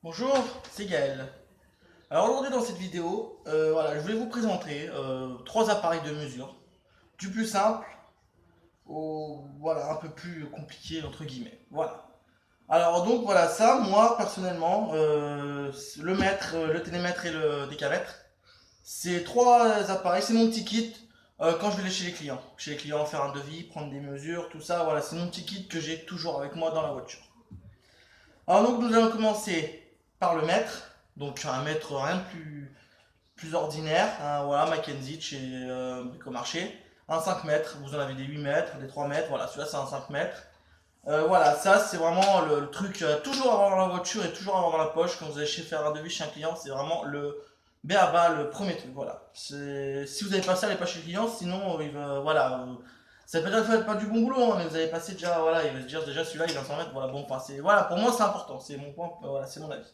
Bonjour, c'est Gaël. Alors aujourd'hui dans cette vidéo, voilà, je voulais vous présenter trois appareils de mesure, du plus simple au voilà un peu plus compliqué entre guillemets. Voilà. Alors donc voilà ça, moi personnellement, le mètre, le télémètre et le décamètre, c'est trois appareils, c'est mon petit kit quand je vais aller chez les clients. Chez les clients, faire un devis, prendre des mesures, tout ça, voilà, c'est mon petit kit que j'ai toujours avec moi dans la voiture. Alors donc nous allons commencer par le mètre, donc un mètre rien de plus ordinaire, hein, voilà, Mackenzie de chez Bricomarché, un 5 mètres, vous en avez des 8 mètres, des 3 mètres, voilà, celui-là c'est un 5 mètres. Voilà, ça c'est vraiment le truc toujours avoir dans la voiture et toujours avoir dans la poche quand vous allez chez faire un devis chez un client, c'est vraiment le B.A.B.A, le premier truc, voilà. Si vous avez pas ça, allez pas chez le client, sinon il va, voilà, ça peut être pas du bon boulot, hein, mais vous avez passé déjà, voilà, il va se dire déjà celui-là il va s'en mettre, voilà, bon, enfin c'est, voilà, pour moi c'est important, c'est mon point, voilà, c'est mon avis.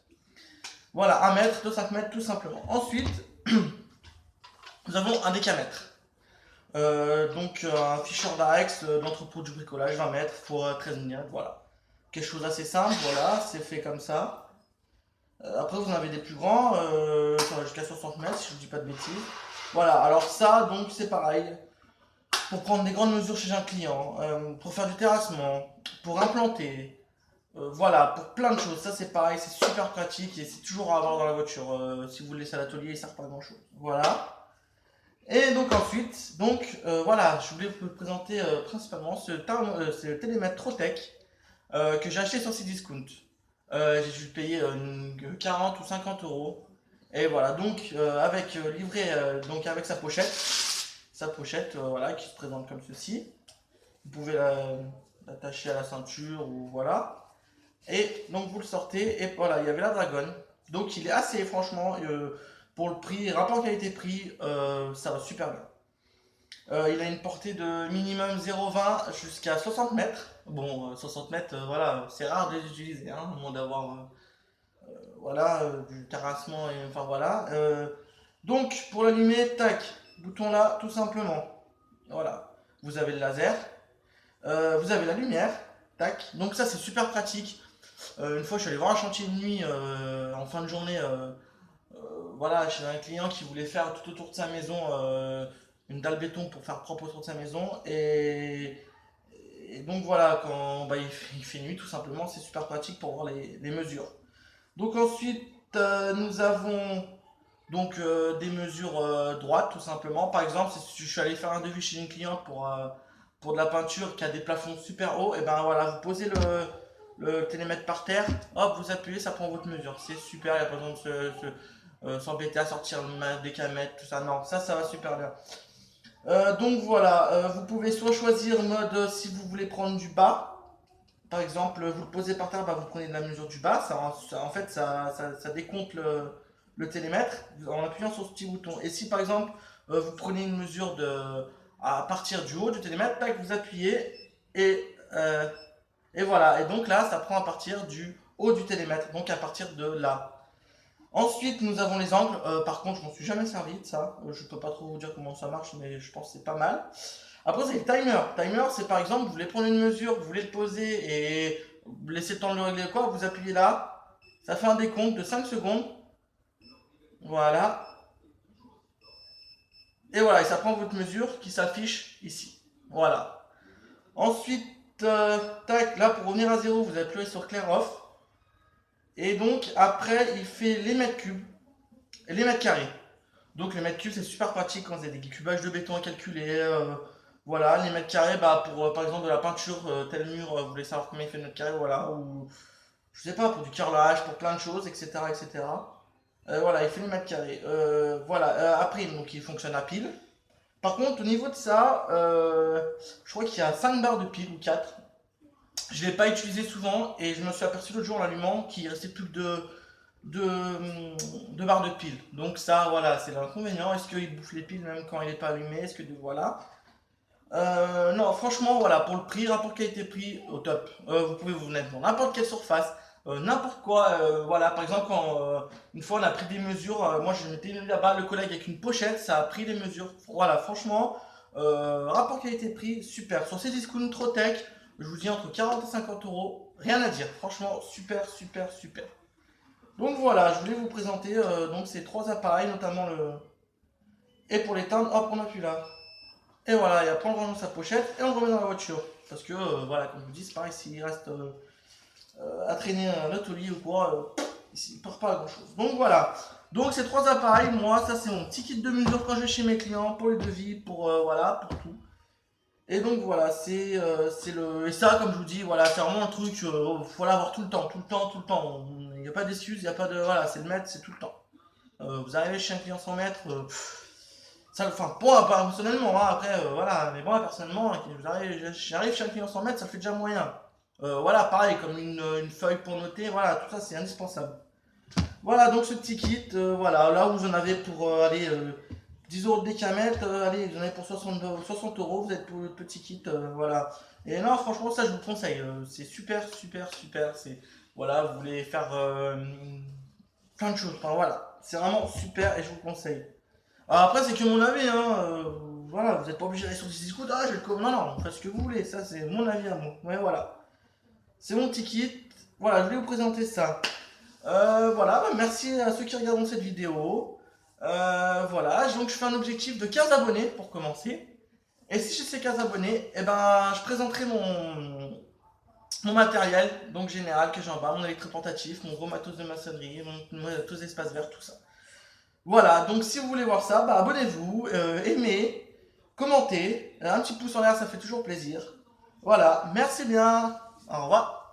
Voilà, un mètre, 2 5 mètres tout simplement. Ensuite, nous avons un décamètre. Un Fisher d'Arex de l'entrepôt du bricolage, 20 mètres pour 13 mm, voilà. Quelque chose assez simple, voilà, c'est fait comme ça. Après vous en avez des plus grands, ça va jusqu'à 60 mètres si je ne dis pas de bêtises. Voilà, alors ça donc c'est pareil. Pour prendre des grandes mesures chez un client, pour faire du terrassement, pour implanter, voilà, pour plein de choses. Ça c'est pareil, c'est super pratique et c'est toujours à avoir dans la voiture. Si vous le laissez à l'atelier, il ne sert pas à grand chose. Voilà. Et donc ensuite, voilà, je voulais vous présenter principalement ce télémètre Trotec que j'ai acheté sur Cdiscount. J'ai dû payer 40 ou 50 euros. Et voilà, donc avec livré donc avec sa pochette voilà, qui se présente comme ceci. Vous pouvez l'attacher à la ceinture ou voilà. Et donc vous le sortez et voilà, il y avait la dragonne. Donc il est assez franchement pour le prix, rapport qualité-prix, ça va super bien. Il a une portée de minimum 0,20 jusqu'à 60 mètres. Bon, 60 mètres, voilà, c'est rare de les utiliser, hein, au moins d'avoir voilà, du terrassement, et, enfin voilà. Donc, pour l'allumer, tac, bouton là, tout simplement. Voilà, vous avez le laser, vous avez la lumière, tac. Donc ça, c'est super pratique. Une fois, je suis allé voir un chantier de nuit en fin de journée. Voilà, chez un client qui voulait faire tout autour de sa maison une dalle béton pour faire propre autour de sa maison. Et donc voilà, quand bah, il fait nuit tout simplement, c'est super pratique pour voir les mesures. Donc ensuite, nous avons des mesures droites tout simplement. Par exemple, si je suis allé faire un devis chez une cliente pour de la peinture qui a des plafonds super hauts, et ben voilà, vous posez le télémètre par terre, hop, vous appuyez, ça prend votre mesure. C'est super, il n'y a pas besoin de s'embêter à sortir des camettes, tout ça. Non, ça va super bien. Donc voilà, vous pouvez soit choisir mode si vous voulez prendre du bas. Par exemple, vous le posez par terre, bah, vous prenez de la mesure du bas. En fait, ça décompte le télémètre en appuyant sur ce petit bouton. Et si par exemple, vous prenez une mesure à partir du haut du télémètre, tac, vous appuyez et, euh, et voilà. Et donc là, ça prend à partir du haut du télémètre, donc à partir de là. Ensuite, nous avons les angles. Par contre, je m'en suis jamais servi de ça. Je peux pas trop vous dire comment ça marche, mais je pense que c'est pas mal. Après, c'est le timer. Timer, c'est par exemple, vous voulez prendre une mesure, vous voulez le poser et vous laissez le temps de le régler quoi, vous appuyez là. Ça fait un décompte de 5 secondes. Voilà. Et voilà, et ça prend votre mesure qui s'affiche ici. Voilà. Ensuite, tac, là pour revenir à zéro, vous appuyez sur Clear Off. Et donc, après, il fait les mètres cubes et les mètres carrés. Donc les mètres cubes c'est super pratique quand vous avez des cubages de béton à calculer. Voilà, les mètres carrés, bah, pour par exemple de la peinture, tel mur, vous voulez savoir combien il fait de mètres carrés, voilà. Ou je sais pas, pour du carrelage, pour plein de choses, etc. etc. Voilà, il fait les mètres carrés. Voilà, après, donc il fonctionne à pile. Par contre, au niveau de ça, je crois qu'il y a 5 barres de pile ou 4. Je ne l'ai pas utilisé souvent et je me suis aperçu l'autre jour en l'allumant qu'il restait plus que de barres de piles. Donc ça, voilà, c'est l'inconvénient. Est-ce qu'il bouffe les piles même quand il n'est pas allumé? Est-ce que voilà. Non, franchement, voilà, pour le prix, rapport qualité-prix, au top. Vous pouvez vous mettre dans n'importe quelle surface, n'importe quoi. Voilà, par exemple, quand une fois on a pris des mesures, moi je m'étais mis là-bas, le collègue avec une pochette, ça a pris des mesures. Voilà, franchement, rapport qualité-prix, super. Sur ces discounts Trotec, je vous dis entre 40 et 50 euros, rien à dire. Franchement, super, super, super. Donc voilà, je voulais vous présenter donc ces trois appareils, notamment le... Et pour l'éteindre, hop, on appuie là. Et voilà, et après on le range dans sa pochette et on le remet dans la voiture. Parce que voilà, comme je vous dis, c'est pareil, s'il reste à traîner un atelier ou quoi, il ne part pas à grand chose. Donc voilà. Donc ces trois appareils, moi, ça c'est mon petit kit de mesure quand je vais chez mes clients, pour les devis, pour voilà, pour tout. Et donc voilà, c'est le. Et ça, comme je vous dis, voilà, c'est vraiment un truc, faut l'avoir tout le temps, tout le temps, tout le temps. Il n'y a pas d'excuses, il n'y a pas de. Voilà, c'est le mettre, c'est tout le temps. Vous arrivez chez un client sans mettre, ça, enfin, pour moi, pas personnellement, hein, après, voilà, mais moi, personnellement, j'arrive chez un client sans mettre, ça fait déjà moyen. Voilà, pareil, comme une feuille pour noter, voilà, tout ça, c'est indispensable. Voilà, donc ce petit kit, voilà, là où vous en avez pour, aller 10 euros de décamètre, allez, vous en avez pour 60 euros, vous êtes pour le petit kit, voilà. Et non, franchement, ça, je vous le conseille, c'est super, super, super, c'est, voilà, vous voulez faire plein de choses, enfin, voilà, c'est vraiment super et je vous le conseille. Alors après, c'est que mon avis, hein. Voilà, vous n'êtes pas obligé d'aller sur des écoutes. Ah, je vais le non, non, faites ce que vous voulez. Ça, c'est mon avis à moi. Ouais, voilà. C'est mon petit kit. Voilà, je voulais vous présenter ça. Voilà, bah, merci à ceux qui regarderont cette vidéo. Voilà, donc je fais un objectif de 15 abonnés pour commencer. Et si j'ai ces 15 abonnés, eh ben, je présenterai mon matériel, donc général, que j'ai en bas, mon électroportatif, mon gros matos de maçonnerie, mon matos d'espace vert, tout ça. Voilà, donc si vous voulez voir ça, bah abonnez-vous, aimez, commentez, un petit pouce en l'air, ça fait toujours plaisir. Voilà, merci bien, au revoir.